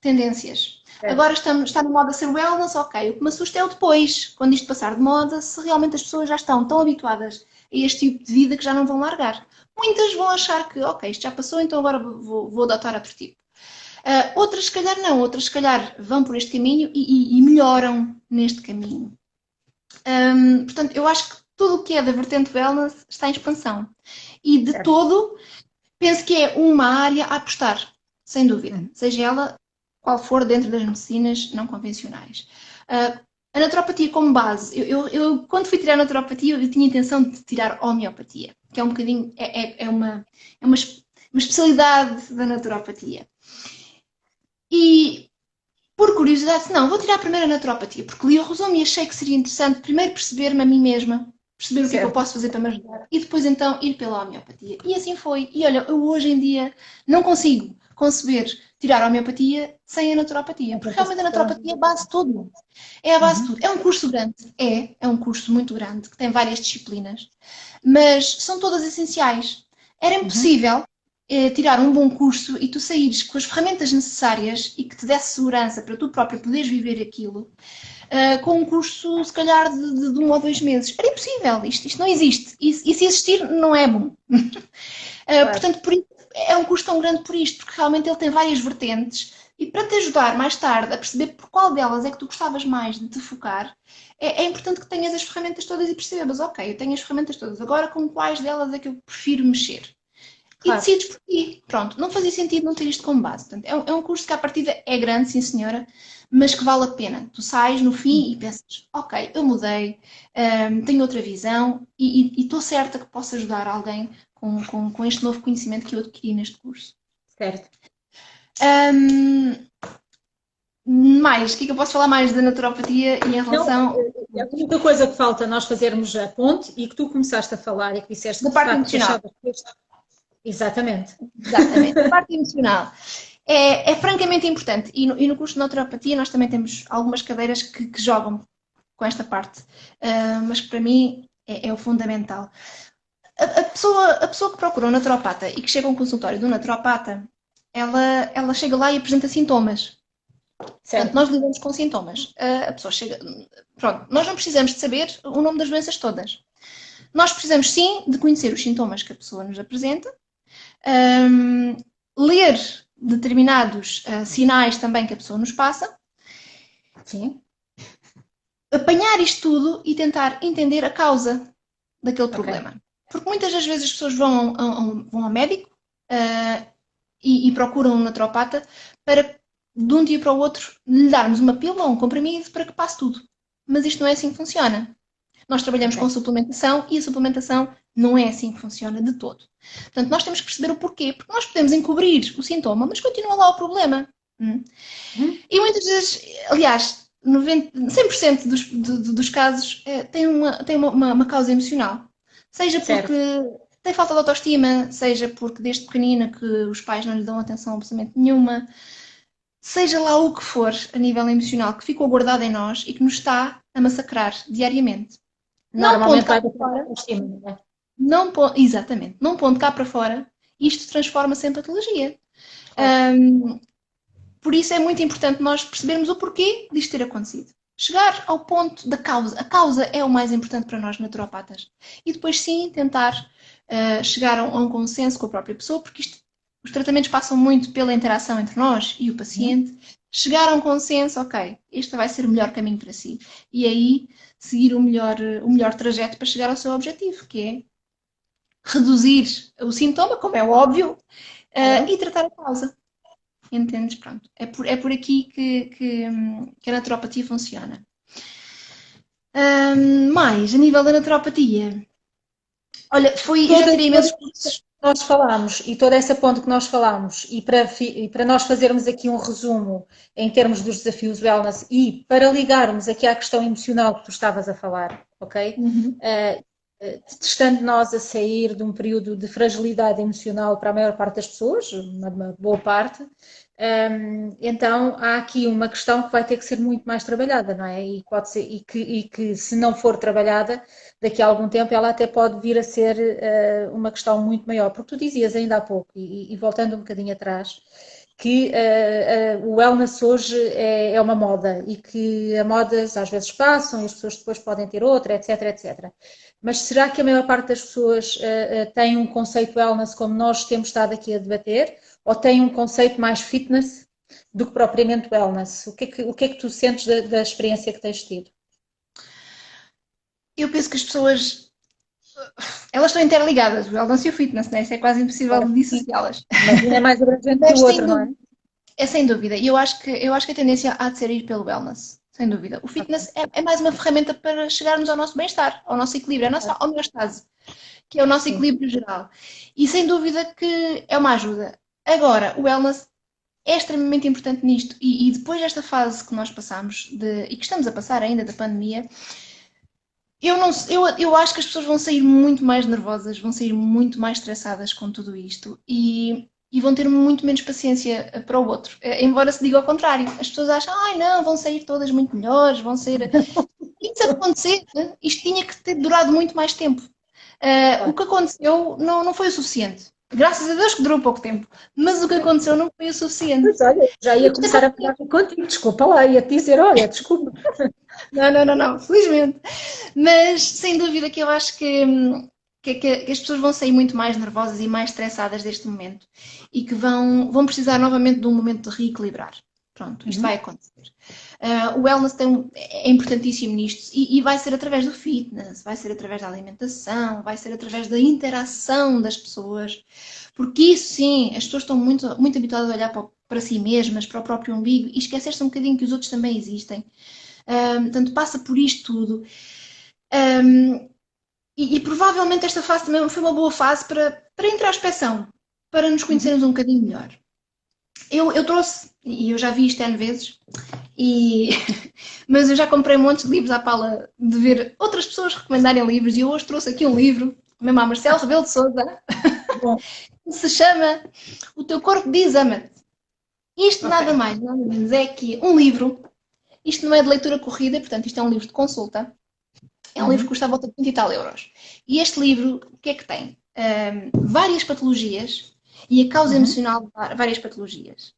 tendências. Agora está na moda ser wellness, ok. O que me assusta é o depois, quando isto passar de moda, se realmente as pessoas já estão tão habituadas a este tipo de vida que já não vão largar. Muitas vão achar que, ok, isto já passou, então agora vou adotar outro tipo. Outras, se calhar, não. Outras, se calhar, vão por este caminho e melhoram neste caminho. Portanto, eu acho que tudo o que é da vertente wellness está em expansão. E de todo, penso que é uma área a apostar, sem dúvida. Seja ela qual for dentro das medicinas não convencionais. A naturopatia como base. Eu quando fui tirar naturopatia, eu tinha a intenção de tirar homeopatia, que é um bocadinho, é uma especialidade da naturopatia. E por curiosidade, não, vou tirar primeiro a naturopatia, porque li o resumo e achei que seria interessante primeiro perceber-me a mim mesma, perceber o que é que eu posso fazer para me ajudar e depois então ir pela homeopatia. E assim foi. E olha, eu hoje em dia não consigo conceber tirar a homeopatia sem a naturopatia, porque realmente a naturopatia é a base de tudo. É a base de tudo. É um curso grande, é um curso muito grande, que tem várias disciplinas, mas são todas essenciais. Era impossível tirar um bom curso e tu saíres com as ferramentas necessárias e que te desse segurança para tu próprio poderes viver aquilo com um curso, se calhar, de 1 ou 2 meses. Era impossível. Isto não existe. E se existir, não é bom. Portanto, por isso, é um curso tão grande por isto, porque realmente ele tem várias vertentes e para te ajudar mais tarde a perceber por qual delas é que tu gostavas mais de te focar, é importante que tenhas as ferramentas todas e percebas, ok, eu tenho as ferramentas todas, agora com quais delas é que eu prefiro mexer? Claro. E decides por ti. Pronto, não fazia sentido não ter isto como base. Portanto, é um curso que à partida é grande, sim senhora, mas que vale a pena. Tu sais no fim e pensas, ok, eu mudei, tenho outra visão e estou certa que posso ajudar alguém com este novo conhecimento que eu adquiri neste curso. Certo. Mais, o que é que eu posso falar mais da naturopatia e em relação... Não, a única coisa que falta nós fazermos a ponte e que tu começaste a falar e que disseste da parte emocional. Exatamente. Exatamente. A parte emocional é francamente importante. E no curso de naturopatia nós também temos algumas cadeiras que jogam com esta parte. Mas que para mim é o fundamental. A pessoa que procura um naturopata e que chega a um consultório de um naturopata, ela chega lá e apresenta sintomas. Portanto, nós lidamos com sintomas. A pessoa chega... Pronto, nós não precisamos de saber o nome das doenças todas. Nós precisamos sim de conhecer os sintomas que a pessoa nos apresenta Ler determinados sinais também que a pessoa nos passa, Sim. apanhar isto tudo e tentar entender a causa daquele problema. Porque muitas das vezes as pessoas vão ao médico e procuram um naturopata para, de um dia para o outro, lhe darmos uma pílula ou um comprimido para que passe tudo. Mas isto não é assim que funciona. Nós trabalhamos com suplementação e a suplementação não é assim que funciona de todo. Portanto, nós temos que perceber o porquê. Porque nós podemos encobrir o sintoma, mas continua lá o problema. E muitas vezes, aliás, 100% dos casos tem uma causa emocional. Seja porque tem falta de autoestima, seja porque desde pequenina que os pais não lhe dão atenção absolutamente nenhuma, seja lá o que for a nível emocional que ficou guardado em nós e que nos está a massacrar diariamente. Normalmente vai para fora. Exatamente. Não pondo cá para fora, isto transforma-se em patologia. Por isso é muito importante nós percebermos o porquê disto ter acontecido. Chegar ao ponto da causa. A causa é o mais importante para nós naturopatas. E depois sim tentar chegar a um consenso com a própria pessoa, porque os tratamentos passam muito pela interação entre nós e o paciente. Chegar a um consenso, ok, este vai ser o melhor caminho para si. E aí seguir o melhor trajeto para chegar ao seu objetivo, que é reduzir o sintoma, como é óbvio, e tratar a causa. Entendes? Pronto. É por aqui que a naturopatia funciona. Mais, a nível da naturopatia. Olha, já tirei imensos cursos. Nós falámos, e toda essa ponte que nós falámos, e para nós fazermos aqui um resumo em termos dos desafios wellness e para ligarmos aqui à questão emocional que tu estavas a falar, ok? Estando nós a sair de um período de fragilidade emocional para a maior parte das pessoas, uma boa parte, então há aqui uma questão que vai ter que ser muito mais trabalhada, não é? E pode ser, e que se não for trabalhada, daqui a algum tempo ela até pode vir a ser uma questão muito maior. Porque tu dizias ainda há pouco, e voltando um bocadinho atrás, que o wellness hoje é uma moda e que as modas às vezes passam e as pessoas depois podem ter outra, etc, etc. Mas será que a maior parte das pessoas tem um conceito wellness como nós temos estado aqui a debater? Ou tem um conceito mais fitness do que propriamente wellness? O que é que tu sentes da experiência que tens tido? Eu penso que as pessoas, elas estão interligadas, o wellness e o fitness, né? Isso é quase impossível dissociá-las. Mas um é mais abrangente que o outro, não é? É sem dúvida. E eu acho que a tendência há de ser ir pelo wellness, sem dúvida. O fitness é mais uma ferramenta para chegarmos ao nosso bem-estar, ao nosso equilíbrio, à nossa homeostase, que é o nosso equilíbrio geral. E sem dúvida que é uma ajuda. Agora, o wellness é extremamente importante nisto. E depois desta fase que nós passamos, e que estamos a passar ainda da pandemia, eu acho que as pessoas vão sair muito mais nervosas, vão sair muito mais estressadas com tudo isto e vão ter muito menos paciência para o outro. Embora se diga ao contrário. As pessoas acham, ai não, vão sair todas muito melhores, vão ser... E se acontecer, isto tinha que ter durado muito mais tempo. O que aconteceu não foi o suficiente. Graças a Deus que durou pouco tempo. Mas o que aconteceu não foi o suficiente. Mas olha, já ia começar a falar contigo. Desculpa lá, ia te dizer, olha, desculpa. Não, felizmente. Mas sem dúvida que eu acho que as pessoas vão sair muito mais nervosas e mais estressadas deste momento e que vão precisar novamente de um momento de reequilibrar. Pronto, isto vai acontecer. O wellness é importantíssimo nisto e vai ser através do fitness, vai ser através da alimentação, vai ser através da interação das pessoas, porque isso sim, as pessoas estão muito, muito habituadas a olhar para si mesmas, para o próprio umbigo e esquecer-se um bocadinho que os outros também existem. Portanto, passa por isto tudo. E provavelmente esta fase também foi uma boa fase para introspeção, para nos conhecermos um bocadinho melhor. Eu trouxe, e eu já vi isto N vezes, mas eu já comprei montes de livros à pala de ver outras pessoas recomendarem livros e eu hoje trouxe aqui um livro, mesmo a Marcelo Rebelo de Sousa, que se chama O Teu Corpo Diz Ama-te. Isto nada mais, nada menos é que um livro, isto não é de leitura corrida, portanto isto é um livro de consulta, é um livro que custa à volta de 20 e tal euros. E este livro, o que é que tem? Várias patologias e a causa emocional de várias patologias.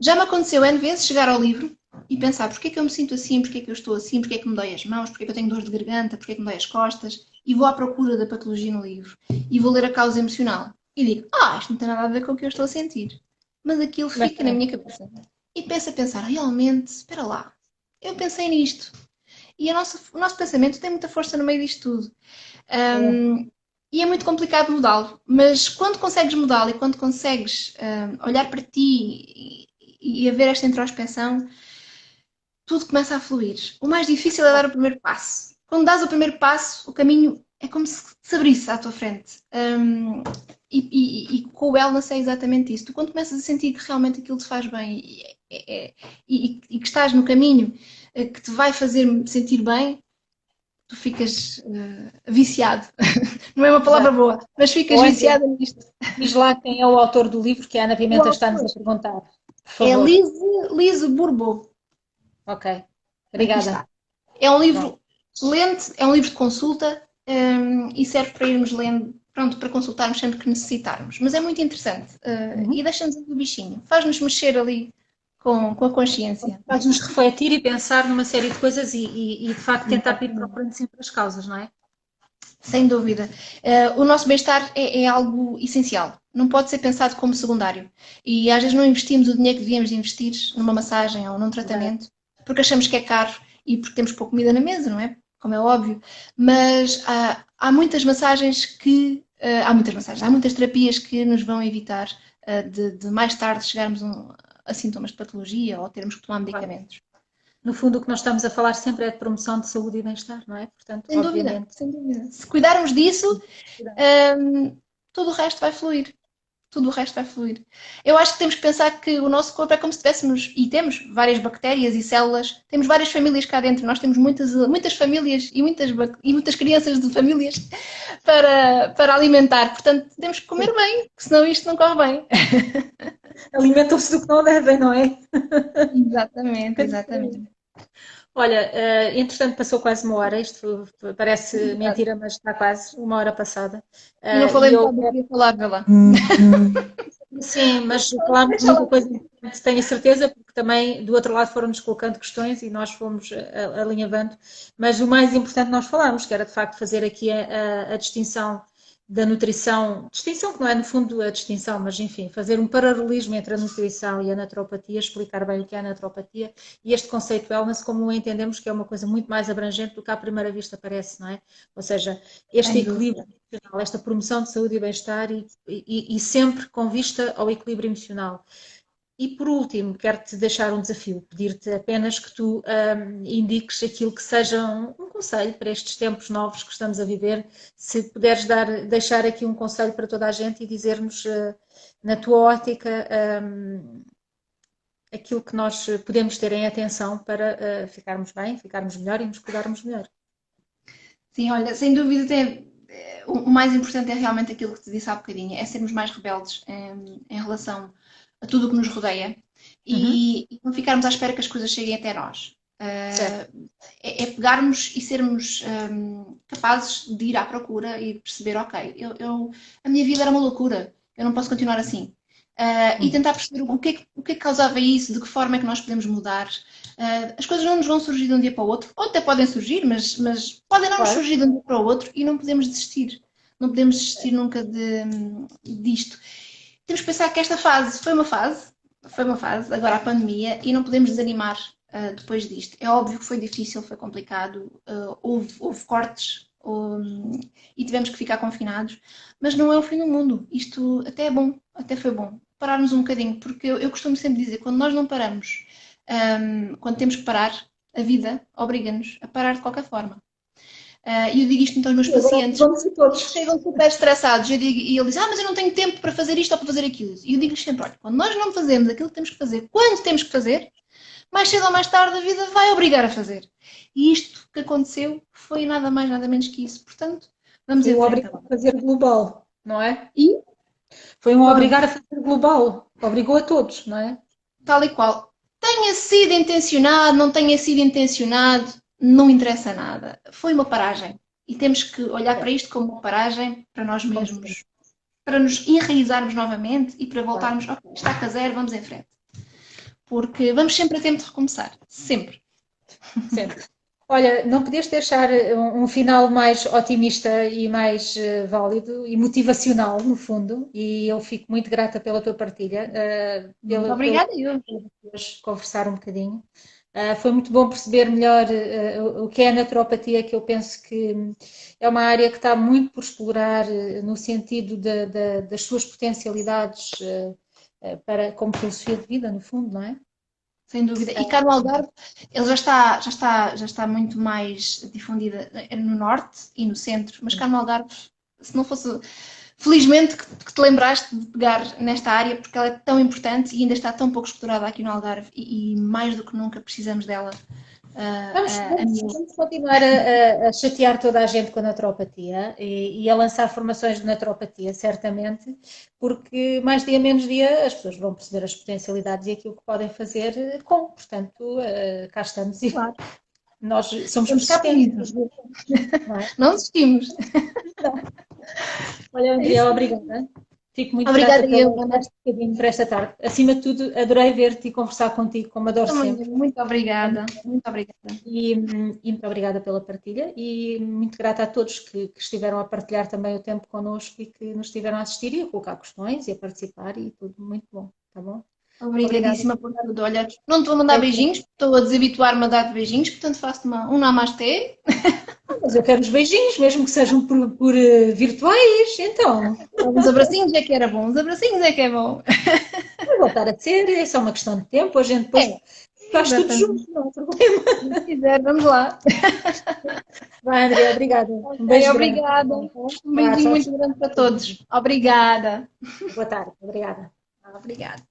Já me aconteceu N vezes chegar ao livro e pensar porquê é que eu me sinto assim, porquê é que eu estou assim, porquê é que me dói as mãos, porquê é que eu tenho dor de garganta, porquê é que me dói as costas e vou à procura da patologia no livro e vou ler a causa emocional. e digo, isto não tem nada a ver com o que eu estou a sentir. Mas aquilo Mas, fica na minha cabeça. E penso a pensar, realmente, espera lá, eu pensei nisto. E o nosso pensamento tem muita força no meio disto tudo. é, Um, e é muito complicado mudá-lo. Mas quando consegues mudá-lo e quando consegues olhar para ti e haver esta introspecção, tudo começa a fluir. O mais difícil é dar o primeiro passo. Quando dás o primeiro passo, o caminho é como se abrisse à tua frente. E com o wellness é exatamente isso. Tu, quando começas a sentir que realmente aquilo te faz bem e que estás no caminho que te vai fazer sentir bem, tu ficas viciado. Não é uma palavra exato. boa, mas ficas Olha, viciada nisto. diz lá quem é o autor do livro que a Ana O Pimenta está-nos autor a perguntar, por é favor. Lise Bourbeau. Ok, Aqui obrigada. está. É um Pronto. livro lente, é um livro de consulta e serve para irmos lendo, pronto, para consultarmos sempre que necessitarmos. Mas é muito interessante e Uhum. deixa-nos o bichinho, faz-nos mexer ali com a consciência. Faz-nos refletir e pensar numa série de coisas e de facto tentar ir procurando sempre as causas, não é? Sem dúvida. O nosso bem-estar é algo essencial. Não pode ser pensado como secundário. E às vezes não investimos o dinheiro que devíamos investir numa massagem ou num Exato. tratamento porque achamos que é caro e porque temos pouca comida na mesa, não é? Como é óbvio. Mas há muitas massagens que. Há muitas terapias que nos vão evitar de mais tarde chegarmos a sintomas de patologia ou termos que tomar Claro. medicamentos. No fundo, o que nós estamos a falar sempre é de promoção de saúde e bem-estar, não é? Portanto, Sem dúvida, obviamente. sem dúvida. Se cuidarmos disso, tudo o resto vai fluir. Tudo o resto vai fluir. Eu acho que temos que pensar que o nosso corpo é como se tivéssemos, e temos várias bactérias e células, temos várias famílias cá dentro, nós temos muitas famílias e muitas crianças de famílias para alimentar. Portanto, temos que comer bem, senão isto não corre bem. Alimentam-se do que não devem, não é? Exatamente, exatamente. Olha, entretanto passou quase uma hora, isto parece mentira, mas está quase uma hora passada. E não E falei eu metade do que queria falar, vê lá. sim, mas falámos de Deixa muita lá. coisa importante, tenho a certeza, porque também do outro lado foram-nos colocando questões e nós fomos alinhavando. Mas o mais importante nós falámos, que era de facto fazer aqui a distinção da nutrição, distinção que não é no fundo a distinção, mas enfim, fazer um paralelismo entre a nutrição e a naturopatia, explicar bem o que é a naturopatia e este conceito de wellness como o entendemos que é uma coisa muito mais abrangente do que à primeira vista parece, não é? Ou seja, este Sem dúvida. equilíbrio emocional, esta promoção de saúde e bem-estar e sempre com vista ao equilíbrio emocional. E por último, quero-te deixar um desafio, pedir-te apenas que tu indiques aquilo que seja um conselho para estes tempos novos que estamos a viver. Se puderes deixar aqui um conselho para toda a gente e dizer-nos, na tua ótica, aquilo que nós podemos ter em atenção para ficarmos bem, ficarmos melhor e nos cuidarmos melhor. Sim, olha, sem dúvida o mais importante é realmente aquilo que te disse há bocadinho, é sermos mais rebeldes em relação a tudo o que nos rodeia Uhum. e não ficarmos à espera que as coisas cheguem até nós. Certo. É pegarmos e sermos capazes de ir à procura e de perceber, ok, a minha vida era uma loucura, eu não posso continuar assim. E tentar perceber o que é que causava isso, de que forma é que nós podemos mudar. As coisas não nos vão surgir de um dia para o outro, ou até podem surgir, mas podem não nos Claro. surgir de um dia para o outro e não podemos desistir. Não podemos desistir nunca disto. Temos que pensar que esta fase foi uma fase, agora a pandemia, e não podemos desanimar depois disto. É óbvio que foi difícil, foi complicado, houve cortes e tivemos que ficar confinados, mas não é o fim do mundo. Isto até é bom, até foi bom. Pararmos um bocadinho, porque eu costumo sempre dizer, quando nós não paramos, quando temos que parar, a vida obriga-nos a parar de qualquer forma. E eu digo isto muito aos meus E agora pacientes, vamos a todos. chegam super estressados e ele diz, mas eu não tenho tempo para fazer isto ou para fazer aquilo. E eu digo-lhes sempre, olha, quando nós não fazemos aquilo que temos que fazer, quando temos que fazer, mais cedo ou mais tarde a vida vai obrigar a fazer. E isto que aconteceu foi nada mais, nada menos que isso. Portanto, vamos Foi em um frente obrigar agora. a fazer global, não é? E, Foi um pronto, obrigar a fazer global. Obrigou a todos, não é? tal e qual. Tenha sido intencionado, não tenha sido intencionado, não interessa nada. Foi uma paragem. E temos que olhar para isto como uma paragem para nós Como sempre. mesmos, para nos enraizarmos novamente e para Claro. voltarmos, ok, estaca zero, vamos em frente. Porque vamos sempre a tempo de recomeçar. Sempre. Sempre. Olha, não podias deixar um final mais otimista e mais válido e motivacional, no fundo, e eu fico muito grata pela tua partilha, Muito pelo obrigada, eu. conversar um bocadinho. Foi muito bom perceber melhor o que é a naturopatia, que eu penso que é uma área que está muito por explorar no sentido das suas potencialidades como filosofia de vida, no fundo, não é? Sem dúvida. E cá no Algarve, ele já está muito mais difundida no norte e no centro, mas cá no Algarve, se não fosse. Felizmente que te lembraste de pegar nesta área, porque ela é tão importante e ainda está tão pouco explorada aqui no Algarve e mais do que nunca precisamos dela. Vamos continuar a chatear toda a gente com a naturopatia e a lançar formações de naturopatia, certamente, porque mais dia menos dia as pessoas vão perceber as potencialidades e aquilo que podem fazer portanto, cá estamos e Claro. nós somos persistentes, não é? Não desistimos. Olha, Andrea, obrigada. Fico muito Obrigada grata eu, por este bocadinho para esta tarde. Acima de tudo, adorei ver-te e conversar contigo, como adoro sempre. Muito obrigada. Muito obrigada. E muito obrigada pela partilha e muito grata a todos que estiveram a partilhar também o tempo connosco e que nos estiveram a assistir e a colocar questões e a participar e tudo muito bom, tá bom? Obrigadíssima por tudo. Olha, não te vou mandar beijinhos, estou a desabituar-me a dar beijinhos, portanto faço-te um namastê. Mas eu quero os beijinhos, mesmo que sejam por virtuais, então. Uns abracinhos é que era bom, uns abracinhos é que é bom. Vai voltar a ser, é só uma questão de tempo, a gente depois faz tudo junto, não há problema. Se quiser, vamos lá. Vai, André, obrigada. Um beijo obrigada. grande. Um beijinho muito grande para todos. Obrigada. Boa tarde, obrigada. Obrigada.